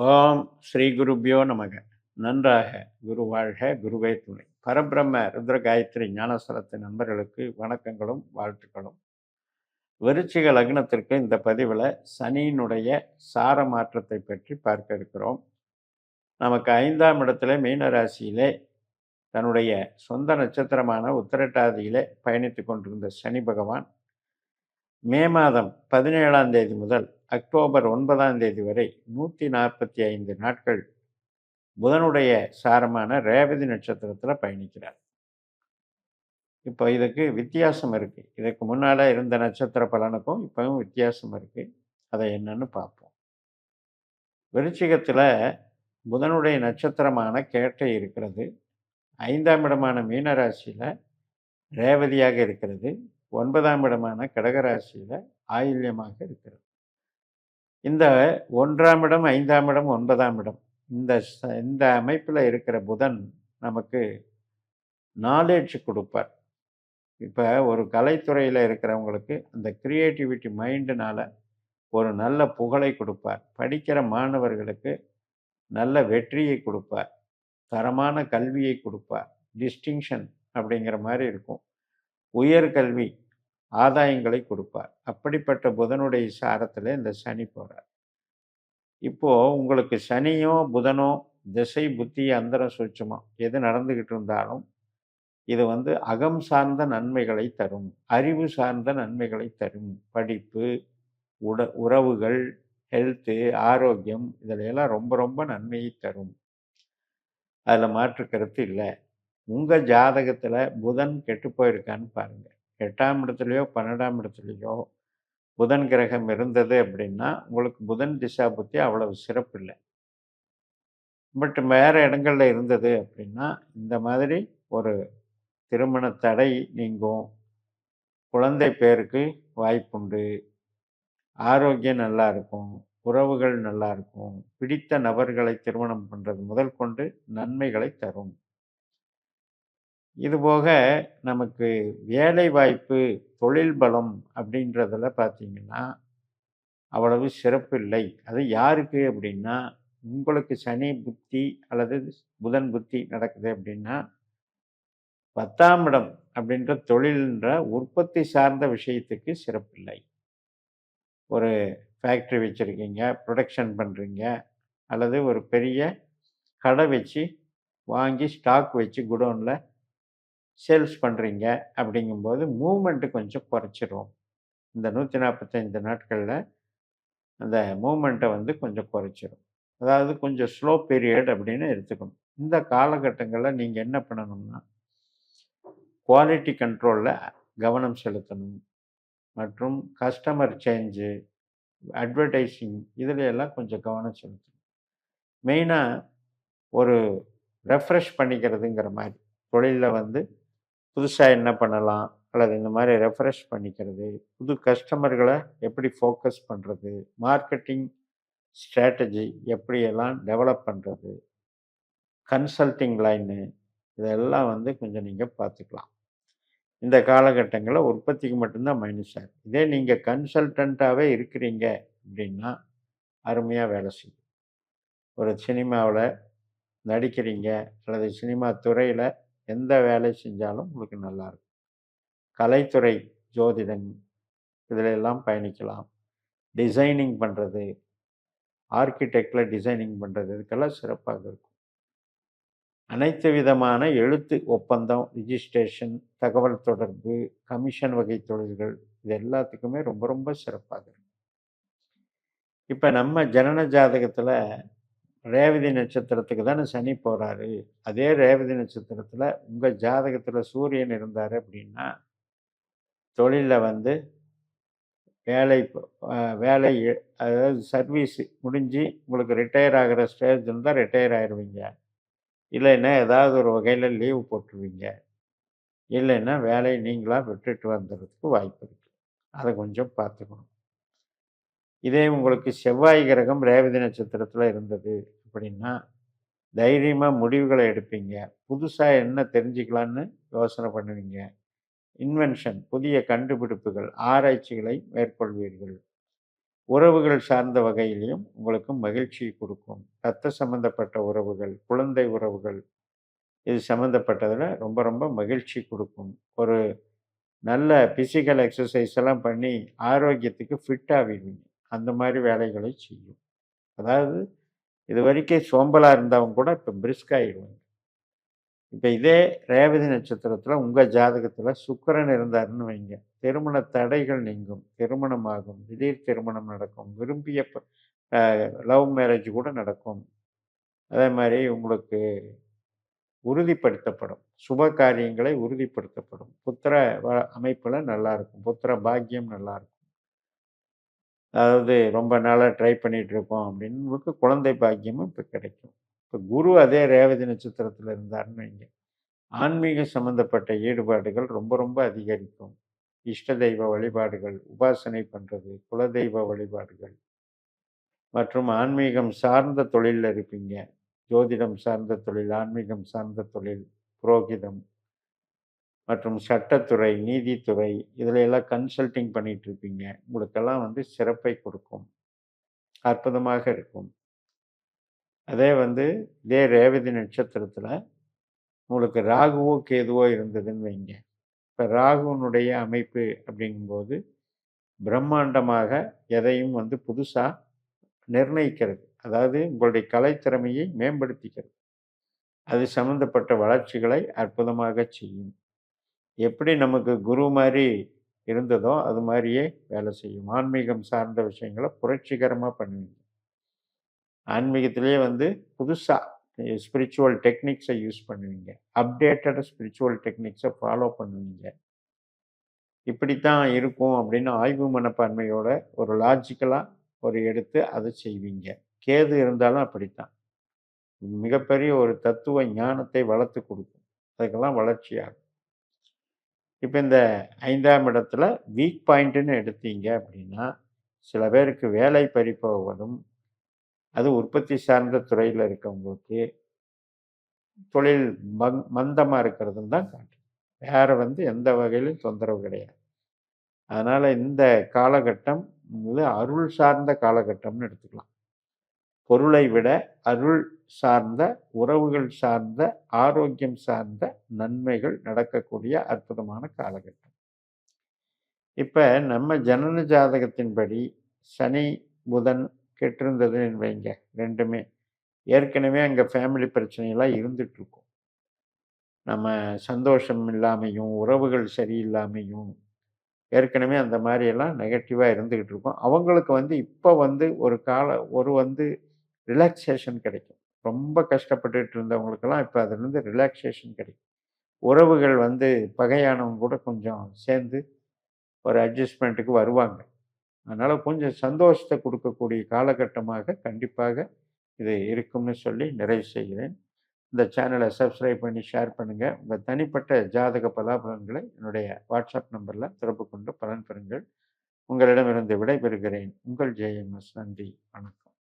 ஓம் ஸ்ரீ குருபியோ நமக. நன்றாக குரு வாழ்க, குருவே துணை. பரபிரம்ம ருத்ர காயத்ரி ஞானஸ்தலத்து நண்பர்களுக்கு வணக்கங்களும் வாழ்த்துக்களும். விருச்சிக லக்னத்திற்கு இந்த பதிவில் சனியினுடைய சார மாற்றத்தை பற்றி பார்க்க இருக்கிறோம். நமக்கு 5ஆம் இடத்துல மீன ராசியிலே தன்னுடைய சொந்த நட்சத்திரமான உத்திரட்டாதியிலே பயணித்து கொண்டிருந்த சனி பகவான் மே மாதம் 17ஆம் தேதி முதல் அக்டோபர் 9ஆம் தேதி வரை 145 நாட்கள் புதனுடைய சாரமான ரேவதி நட்சத்திரத்தில் பயணிக்கிறார். இப்போ இதுக்கு வித்தியாசம் இருக்கு. இதுக்கு முன்னால இருந்த நட்சத்திர பலனுக்கும் இப்பவும் வித்தியாசம் இருக்கு. அதை என்னன்னு பார்ப்போம். விருச்சிகத்தில் புதனுடைய நட்சத்திரமான கேட்டை இருக்கிறது. 5ஆம் இடமான மீனராசியில் ரேவதியாக இருக்கிறது. 9ஆம் இடமான கடகராசியில் ஆயில்யமாக இருக்கிறது. இந்த 1ஆம் இடம், 5ஆம் இடம், 9ஆம் இடம் இந்த அமைப்பில் இருக்கிற புதன் நமக்கு நாலேஜ் கொடுப்பார். இப்போ ஒரு கலைத்துறையில் இருக்கிறவங்களுக்கு அந்த கிரியேட்டிவிட்டி மைண்டுனால ஒரு நல்ல புகழை கொடுப்பார். படிக்கிற மாணவர்களுக்கு நல்ல வெற்றியை கொடுப்பார். தரமான கல்வியை கொடுப்பார். டிஸ்டிங்ஷன் அப்படிங்கிற மாதிரி இருக்கும். உயர்கல்வி ஆதாயங்களை கொடுப்பார். அப்படிப்பட்ட புதனுடைய சாரத்தில் இந்த சனி போகிறார். இப்போது உங்களுக்கு சனியோ புதனோ திசை புத்தி அந்தரம் சூட்சுமம் எது நடந்துக்கிட்டு இருந்தாலும் இது அகம் சார்ந்த நன்மைகளை தரும். அறிவு சார்ந்த நன்மைகளை தரும். படிப்பு, உறவுகள், ஹெல்த்து, ஆரோக்கியம் இதிலெல்லாம் ரொம்ப ரொம்ப நன்மையை தரும். அதில் மாற்று கருத்து இல்லை. உங்கள் ஜாதகத்தில் புதன் கெட்டு போயிருக்கான்னு பாருங்கள். 8ஆம் இடத்துலையோ 12ஆம் இடத்துலையோ புதன் கிரகம் இருந்தது அப்படின்னா உங்களுக்கு புதன் திசா புத்தி அவ்வளவு சிறப்பு இல்லை. பட் வேறு இடங்களில் இருந்தது அப்படின்னா இந்த மாதிரி ஒரு திருமண தடை நீங்கும். குழந்தை பேருக்கு வாய்ப்புண்டு. ஆரோக்கியம் நல்லா இருக்கும். உறவுகள் நல்லா இருக்கும். பிடித்த நபர்களை திருமணம் பண்ணுறது முதல் கொண்டு நன்மைகளை தரும். இதுபோக நமக்கு வேலை வாய்ப்பு, தொழில் பலம் அப்படின்றதில் பார்த்தீங்கன்னா அவ்வளவு சிறப்பு இல்லை. அது யாருக்கு அப்படின்னா உங்களுக்கு சனி புத்தி அல்லது புதன் புத்தி நடக்குது அப்படின்னா 10ஆம் இடம் அப்படின்ற தொழில்ன்ற உற்பத்தி சார்ந்த விஷயத்துக்கு சிறப்பில்லை. ஒரு ஃபேக்ட்ரி வச்சுருக்கீங்க, ப்ரொடக்ஷன் பண்ணுறீங்க, அல்லது ஒரு பெரிய கடை வச்சு வாங்கி ஸ்டாக் வச்சு குடோனில் சேல்ஸ் பண்ணுறீங்க. அப்படிங்கும்போது மூமெண்ட்டு கொஞ்சம் குறைச்சிரும். இந்த 145 நாட்களில் அந்த மூமெண்ட்டை கொஞ்சம் குறைச்சிரும். அதாவது கொஞ்சம் ஸ்லோ பீரியட் அப்படின்னு எடுத்துக்கணும். இந்த காலகட்டங்களில் நீங்கள் என்ன பண்ணணும்னா குவாலிட்டி கண்ட்ரோலில் கவனம் செலுத்தணும். மற்றும் கஸ்டமர் சேஞ்சு, அட்வர்டைஸிங் இதில் எல்லாம் கொஞ்சம் கவனம் செலுத்தணும். மெயினாக ஒரு ரெஃப்ரெஷ் பண்ணிக்கிறதுங்கிற மாதிரி தொழிலில் புதுசாக என்ன பண்ணலாம் அல்லது இந்த மாதிரி ரெஃப்ரெஷ் பண்ணிக்கிறது, புது கஸ்டமர்களை எப்படி ஃபோக்கஸ் பண்ணுறது, மார்க்கெட்டிங் ஸ்ட்ராட்டஜி எப்படியெல்லாம் டெவலப் பண்ணுறது, கன்சல்டிங் லைனு இதெல்லாம் கொஞ்சம் நீங்கள் பார்த்துக்கலாம். இந்த காலகட்டங்களில் உற்பத்திக்கு மட்டும்தான் மைனஸ் ஆகும். இதே நீங்கள் கன்சல்டண்ட்டாகவே இருக்கிறீங்க அப்படின்னா அருமையாக வேலை செய்யும். ஒரு சினிமாவில் நடிக்கிறீங்க அல்லது சினிமா துறையில் எந்த வேலை செஞ்சாலும் உங்களுக்கு நல்லாயிருக்கும். கலைத்துறை, ஜோதிடன் இதிலெல்லாம் பயணிக்கலாம். டிசைனிங் பண்ணுறது, ஆர்கிடெக்டில் டிசைனிங் பண்ணுறது இதுக்கெல்லாம் சிறப்பாக இருக்கும். அனைத்து விதமான எழுத்து ஒப்பந்தம், ரிஜிஸ்ட்ரேஷன், தகவல் தொடர்பு, கமிஷன் வகை தொழில்கள் இது எல்லாத்துக்குமே ரொம்ப ரொம்ப சிறப்பாக இருக்கும். இப்போ நம்ம ஜனன ஜாதகத்தில் ரேவதி நட்சத்திரத்துக்கு தானே சனி போகிறாரு. அதே ரேவதி நட்சத்திரத்தில் உங்கள் ஜாதகத்தில் சூரியன் இருந்தார் அப்படின்னா தொழிலில் வேலை வேலை அதாவது சர்வீஸ் முடிஞ்சு உங்களுக்கு ரிட்டையர் ஆகிற ஸ்டேஜ் இருந்தால் ரிட்டையர் ஆகிடுவீங்க. இல்லைன்னா ஏதாவது ஒரு வகையில் லீவு போட்டுருவீங்க. இல்லைன்னா வேலையை நீங்களாக விட்டுட்டு வந்துடுறதுக்கு வாய்ப்பு இருக்குது. அதை கொஞ்சம் பார்த்துக்கணும். இதே உங்களுக்கு செவ்வாய் கிரகம் ரேவதி நட்சத்திரத்தில் இருந்தது அப்படின்னா தைரியமாக முடிவுகளை எடுப்பீங்க. புதுசாக என்ன தெரிஞ்சுக்கலான்னு யோசனை பண்ணுவீங்க. இன்வென்ஷன், புதிய கண்டுபிடிப்புகள், ஆராய்ச்சிகளை மேற்கொள்வீர்கள். உறவுகள் சார்ந்த வகையிலையும் உங்களுக்கு மகிழ்ச்சி கொடுக்கும். ரத்த சம்பந்தப்பட்ட உறவுகள், குழந்தை உறவுகள் இது சம்மந்தப்பட்டதில் ரொம்ப ரொம்ப மகிழ்ச்சி கொடுக்கும். ஒரு நல்ல பிசிக்கல் எக்ஸசைஸ் எல்லாம் பண்ணி ஆரோக்கியத்துக்கு ஃபிட் ஆவிடுவீங்க. அந்த மாதிரி வேலைகளை செய்யும். அதாவது இது வரைக்கும் சோம்பலாக இருந்தவங்க கூட இப்போ பிரிஸ்க் ஆகிடுவாங்க. இப்போ இதே ரேவதி நட்சத்திரத்தில் உங்கள் ஜாதகத்தில் சுக்கிரன் இருந்தாருன்னு வைங்க, திருமண தடைகள் நீங்கும், திருமணமாகும், திடீர் திருமணம் நடக்கும், விரும்பிய லவ் மேரேஜ் கூட நடக்கும். அதே மாதிரி உங்களுக்கு உறுதிப்படுத்தப்படும், சுப காரியங்களை உறுதிப்படுத்தப்படும், புத்திர அமைப்பில் நல்லா இருக்கும், புத்திர பாக்கியம் நல்லா இருக்கும். அதாவது ரொம்ப நாளாக ட்ரை பண்ணிட்டு இருக்கோம் அப்படின்னு உங்களுக்கு குழந்தை பாக்கியமும் இப்போ கிடைக்கும். இப்போ குரு அதே ரேவதி நட்சத்திரத்தில் இருந்தாருன்னு வைங்க, ஆன்மீக சம்பந்தப்பட்ட ஈடுபாடுகள் ரொம்ப ரொம்ப அதிகரிக்கும். இஷ்ட தெய்வ வழிபாடுகள், உபாசனை பண்ணுறது, குலதெய்வ வழிபாடுகள் மற்றும் ஆன்மீகம் சார்ந்த தொழிலில் இருப்பீங்க. ஜோதிடம் சார்ந்த தொழில், ஆன்மீகம் சார்ந்த தொழில், புரோகிதம் மற்றும் சட்டத்துறை, நீதித்துறை இதில் எல்லாம் கன்சல்டிங் பண்ணிட்டு இருப்பீங்க. உங்களுக்கெல்லாம் வந்து சிறப்பை கொடுக்கும், அற்புதமாக இருக்கும். அதே வந்து இதே ரேவதி நட்சத்திரத்தில் உங்களுக்கு ராகுவோ கேதுவோ இருந்ததுன்னு வைங்க. இப்போ ராகுனுடைய அமைப்பு அப்படிங்கும்போது பிரம்மாண்டமாக எதையும் வந்து புதுசாக நிர்ணயிக்கிறது, அதாவது உங்களுடைய கலைத்திறமையை மேம்படுத்திக்கிறது, அது சம்பந்தப்பட்ட வளர்ச்சிகளை அற்புதமாக செய்யும். எப்படி நமக்கு குரு மாதிரி இருந்ததோ அது மாதிரியே வேலை செய்யும். ஆன்மீகம் சார்ந்த விஷயங்களை புரட்சிகரமாக பண்ணுவீங்க. ஆன்மீகத்திலேயே வந்து புதுசாக ஸ்பிரிச்சுவல் டெக்னிக்ஸை யூஸ் பண்ணுவீங்க, அப்டேட்டட் ஸ்பிரிச்சுவல் டெக்னிக்ஸை ஃபாலோ பண்ணுவீங்க. இப்படித்தான் இருக்கும் அப்படின்னு ஆய்வு மனப்பான்மையோட ஒரு லாஜிக்கலாக ஒரு எடுத்து அதை செய்வீங்க. கேது இருந்தாலும் அப்படித்தான், மிகப்பெரிய ஒரு தத்துவ ஞானத்தை வளர்த்து கொடுக்கும், அதுக்கெல்லாம் வளர்ச்சியாகும். இப்போ இந்த 5ஆம் இடத்துல வீக் பாயிண்ட்டுன்னு எடுத்தீங்க அப்படின்னா, சில பேருக்கு வேலை பறிப்போவதும், அது உற்பத்தி சார்ந்த துறையில் இருக்கவங்களுக்கு தொழில் மந்தமாக இருக்கிறதுன்னு தான் காட்டும். வேற வந்து எந்த வகையிலும் தொந்தரவு கிடையாது. அதனால் இந்த காலகட்டம் வந்து அருள் சார்ந்த காலகட்டம்னு எடுத்துக்கலாம். பொருளை விட அருள் சார்ந்த, உறவுகள் சார்ந்த, ஆரோக்கியம் சார்ந்த நன்மைகள் நடக்கக்கூடிய அற்புதமான காலகட்டம். இப்போ நம்ம ஜனன ஜாதகத்தின்படி சனி புதன் கெட்டிருந்ததுன்னு வைங்க, ரெண்டுமே ஏற்கனவே அங்கே ஃபேமிலி பிரச்சனையெல்லாம் இருந்துட்டு இருக்கும். நம்ம சந்தோஷம் இல்லாமையும் உறவுகள் சரியில்லாமையும் ஏற்கனவே அந்த மாதிரியெல்லாம் நெகட்டிவாக இருந்துக்கிட்டு இருக்கும். அவங்களுக்கு வந்து இப்போ வந்து ஒரு வந்து ரிலாக்ஸேஷன் கிடைக்கும். ரொம்ப கஷ்டப்பட்டுட்டு இருந்தவங்களுக்கெல்லாம் இப்போ அதுலேருந்து ரிலாக்ஸேஷன் கிடைக்கும். உறவுகள் வந்து பகையானவங்க கூட கொஞ்சம் சேர்ந்து ஒரு அட்ஜஸ்ட்மெண்ட்டுக்கு வருவாங்க. அதனால் கொஞ்சம் சந்தோஷத்தை கொடுக்கக்கூடிய காலகட்டமாக கண்டிப்பாக இது இருக்கும்னு சொல்லி நிறைவு செய்கிறேன். இந்த சேனலை சப்ஸ்கிரைப் பண்ணி ஷேர் பண்ணுங்கள். உங்கள் தனிப்பட்ட ஜாதக பலாபலன்களை என்னுடைய வாட்ஸ்அப் நம்பரில் தொடர்பு கொண்டு பலன் பெறுங்கள். உங்களிடமிருந்து விடைபெறுகிறேன். உங்கள் ஜேஎம்எஸ். நன்றி, வணக்கம்.